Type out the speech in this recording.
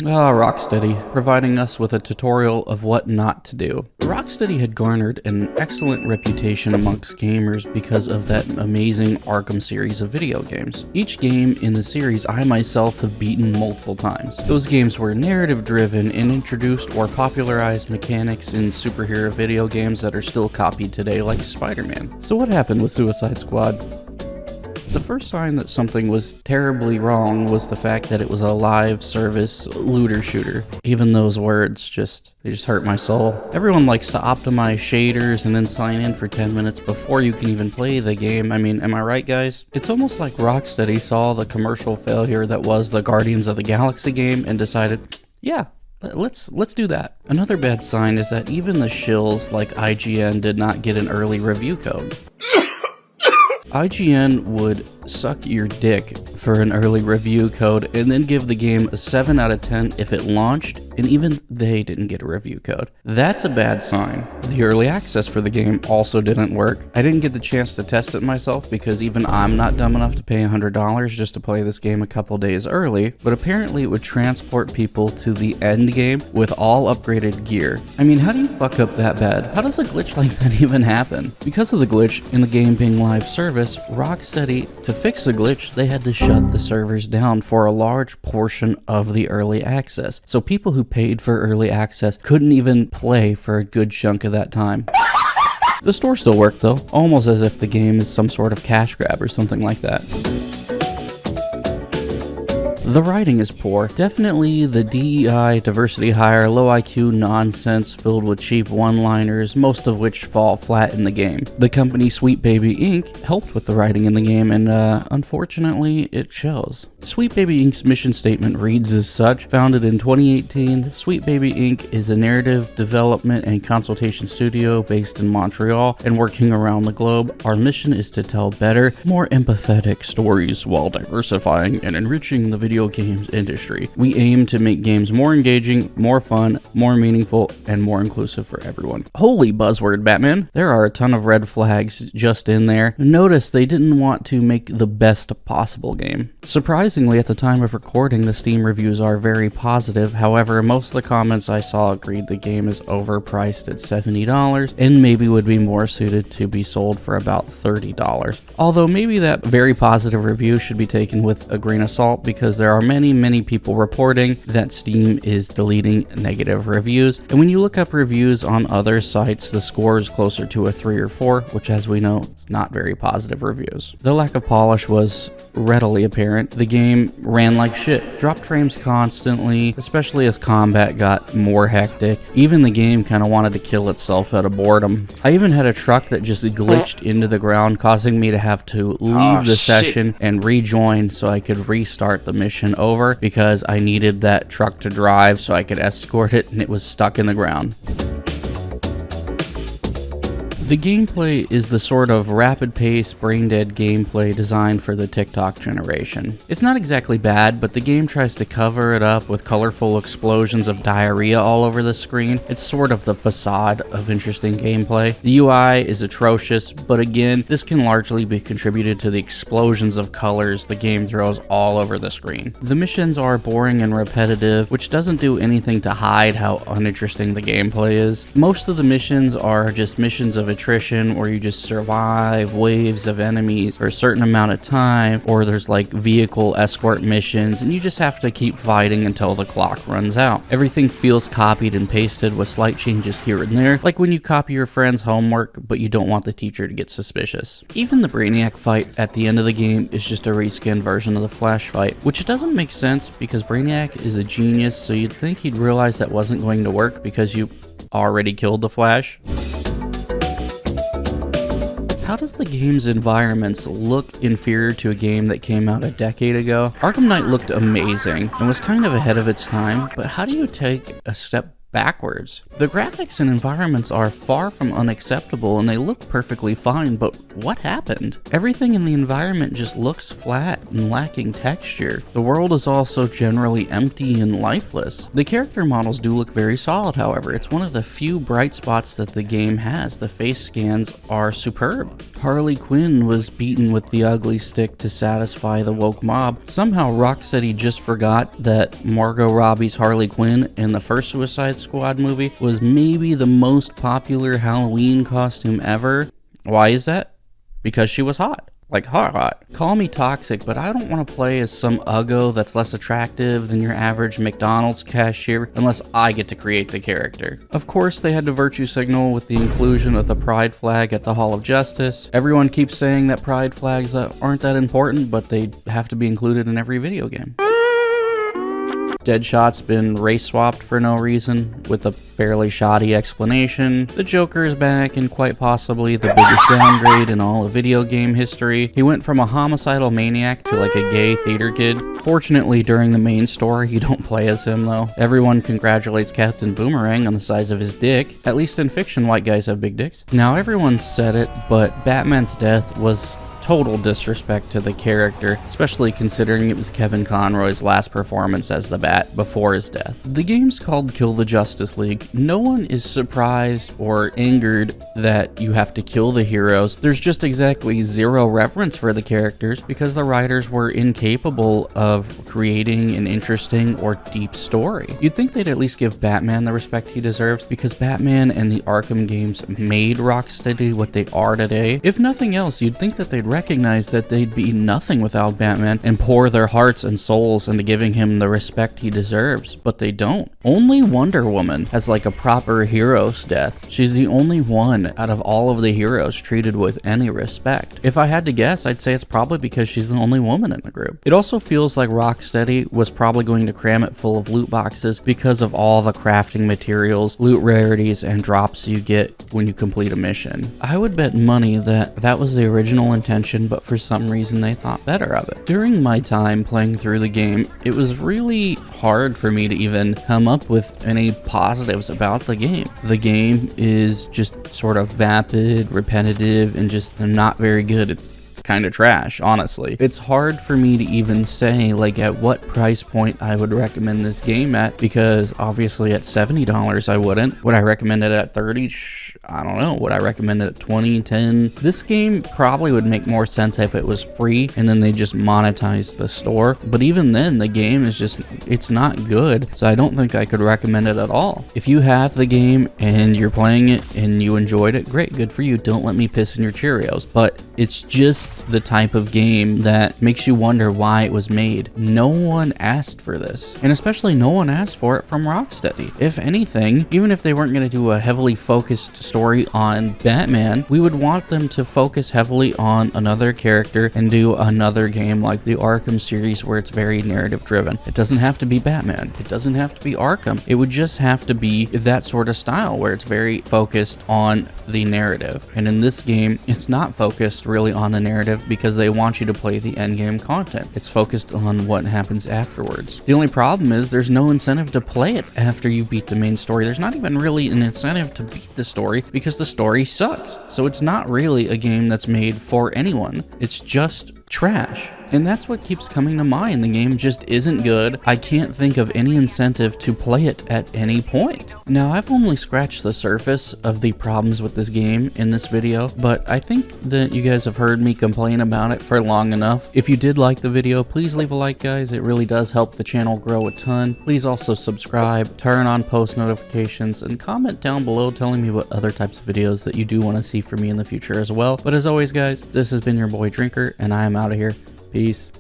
Rocksteady, providing us with a tutorial of what not to do. Rocksteady had garnered an excellent reputation amongst gamers because of that amazing Arkham series of video games. Each game in the series I myself have beaten multiple times. Those games were narrative driven and introduced or popularized mechanics in superhero video games that are still copied today, like Spider-Man. So what happened with Suicide Squad? The first sign that something was terribly wrong was the fact that it was a live service looter shooter. Even those words they just hurt my soul. Everyone likes to optimize shaders and then sign in for 10 minutes before you can even play the game. I mean, am I right, guys? It's almost like Rocksteady saw the commercial failure that was the Guardians of the Galaxy game and decided, yeah, let's do that. Another bad sign is that even the shills like IGN did not get an early review code. IGN would suck your dick for an early review code and then give the game a 7 out of 10 if it launched, and even they didn't get a review code. That's a bad sign. The early access for the game also didn't work. I didn't get the chance to test it myself because even I'm not dumb enough to pay $100 just to play this game a couple days early, but apparently it would transport people to the end game with all upgraded gear. I mean, how do you fuck up that bad? How does a glitch like that even happen? Because of the glitch in the game being live service, Rocksteady, to fix the glitch, they had to shut the servers down for a large portion of the early access. So people who paid for early access couldn't even play for a good chunk of that time. The store still worked though, almost as if the game is some sort of cash grab or something like that. The writing is poor. Definitely the DEI, diversity hire, low IQ nonsense filled with cheap one-liners, most of which fall flat in the game. The company Sweet Baby Inc. helped with the writing in the game, and unfortunately, it shows. Sweet Baby Inc.'s mission statement reads as such. Founded in 2018, Sweet Baby Inc. is a narrative development and consultation studio based in Montreal and working around the globe. Our mission is to tell better, more empathetic stories while diversifying and enriching the video games industry. We aim to make games more engaging, more fun, more meaningful, and more inclusive for everyone. Holy buzzword, Batman. There are a ton of red flags just in there. Notice they didn't want to make the best possible game. Surprisingly, at the time of recording, the Steam reviews are very positive. However, most of the comments I saw agreed the game is overpriced at $70 and maybe would be more suited to be sold for about $30. Although maybe that very positive review should be taken with a grain of salt because there are many people reporting that Steam is deleting negative reviews. And when you look up reviews on other sites, the score is closer to a 3 or 4, which as we know is not very positive reviews. The lack of polish was readily apparent. The game ran like shit, dropped frames constantly, especially as combat got more hectic. Even the game kind of wanted to kill itself out of boredom. I even had a truck that just glitched into the ground, causing me to have to leave the session and rejoin so I could restart the mission over because I needed that truck to drive so I could escort it, and it was stuck in the ground. The gameplay is the sort of rapid-paced, brain-dead gameplay designed for the TikTok generation. It's not exactly bad, but the game tries to cover it up with colorful explosions of diarrhea all over the screen. It's sort of the facade of interesting gameplay. The UI is atrocious, but again, this can largely be contributed to the explosions of colors the game throws all over the screen. The missions are boring and repetitive, which doesn't do anything to hide how uninteresting the gameplay is. Most of the missions are just missions of attrition where you just survive waves of enemies for a certain amount of time, or there's like vehicle escort missions and you just have to keep fighting until the clock runs out. Everything feels copied and pasted with slight changes here and there, like when you copy your friend's homework but you don't want the teacher to get suspicious. Even the Brainiac fight at the end of the game is just a reskin version of the Flash fight, which doesn't make sense because Brainiac is a genius, so you'd think he'd realize that wasn't going to work because you already killed the Flash. How does the game's environments look inferior to a game that came out a decade ago? Arkham Knight looked amazing and was kind of ahead of its time, but how do you take a step backwards. The graphics and environments are far from unacceptable and they look perfectly fine, but what happened? Everything in the environment just looks flat and lacking texture. The world is also generally empty and lifeless. The character models do look very solid, however. It's one of the few bright spots that the game has. The face scans are superb. Harley Quinn was beaten with the ugly stick to satisfy the woke mob. Somehow Rocksteady just forgot that Margot Robbie's Harley Quinn in the first Suicide Squad movie was maybe the most popular Halloween costume ever. Why is that? Because she was hot. Like hot. Call me toxic, but I don't want to play as some uggo that's less attractive than your average McDonald's cashier unless I get to create the character. Of course, they had to virtue signal with the inclusion of the pride flag at the Hall of Justice. Everyone keeps saying that pride flags aren't that important, but they have to be included in every video game. Deadshot's been race swapped for no reason, with a fairly shoddy explanation. The Joker is back in quite possibly the biggest downgrade in all of video game history. He went from a homicidal maniac to like a gay theater kid. Fortunately, during the main story, you don't play as him though. Everyone congratulates Captain Boomerang on the size of his dick. At least in fiction, white guys have big dicks. Now everyone said it, but Batman's death was total disrespect to the character, especially considering it was Kevin Conroy's last performance as the Bat before his death. The game's called Kill the Justice League. No one is surprised or angered that you have to kill the heroes. There's just exactly zero reverence for the characters because the writers were incapable of creating an interesting or deep story. You'd think they'd at least give Batman the respect he deserves because Batman and the Arkham games made Rocksteady what they are today. If nothing else, you'd think that they'd recognize that they'd be nothing without Batman and pour their hearts and souls into giving him the respect he deserves, but they don't. Only Wonder Woman has like a proper hero's death. She's the only one out of all of the heroes treated with any respect. If I had to guess, I'd say it's probably because she's the only woman in the group. It also feels like Rocksteady was probably going to cram it full of loot boxes because of all the crafting materials, loot rarities, and drops you get when you complete a mission. I would bet money that that was the original intention, but for some reason they thought better of it. During my time playing through the game, it was really hard for me to even come up with any positives about the game. The game is just sort of vapid, repetitive, and just not very good. It's kind of trash, honestly. It's hard for me to even say like at what price point I would recommend this game at, because obviously at $70 I wouldn't. Would I recommend it at 30? I don't know. Would I recommend it at 20, 10? This game probably would make more sense if it was free and then they just monetized the store. But even then, the game is just, it's not good. So I don't think I could recommend it at all. If you have the game and you're playing it and you enjoyed it, great, good for you. Don't let me piss in your Cheerios. But it's just the type of game that makes you wonder why it was made. No one asked for this. And especially no one asked for it from Rocksteady. If anything, even if they weren't going to do a heavily focused story on Batman, we would want them to focus heavily on another character and do another game like the Arkham series where it's very narrative driven. It doesn't have to be Batman. It doesn't have to be Arkham. It would just have to be that sort of style where it's very focused on the narrative. And in this game, it's not focused really on the narrative because they want you to play the endgame content. It's focused on what happens afterwards. The only problem is there's no incentive to play it after you beat the main story. There's not even really an incentive to beat the story because the story sucks. So it's not really a game that's made for anyone. It's just trash. And that's what keeps coming to mind. The game just isn't good. I can't think of any incentive to play it at any point. Now, I've only scratched the surface of the problems with this game in this video, but I think that you guys have heard me complain about it for long enough. If you did like the video, please leave a like, guys. It really does help the channel grow a ton. Please also subscribe, turn on post notifications, and comment down below telling me what other types of videos that you do want to see from me in the future as well. But as always, guys, this has been your boy Drinker, and I am out of here. Peace.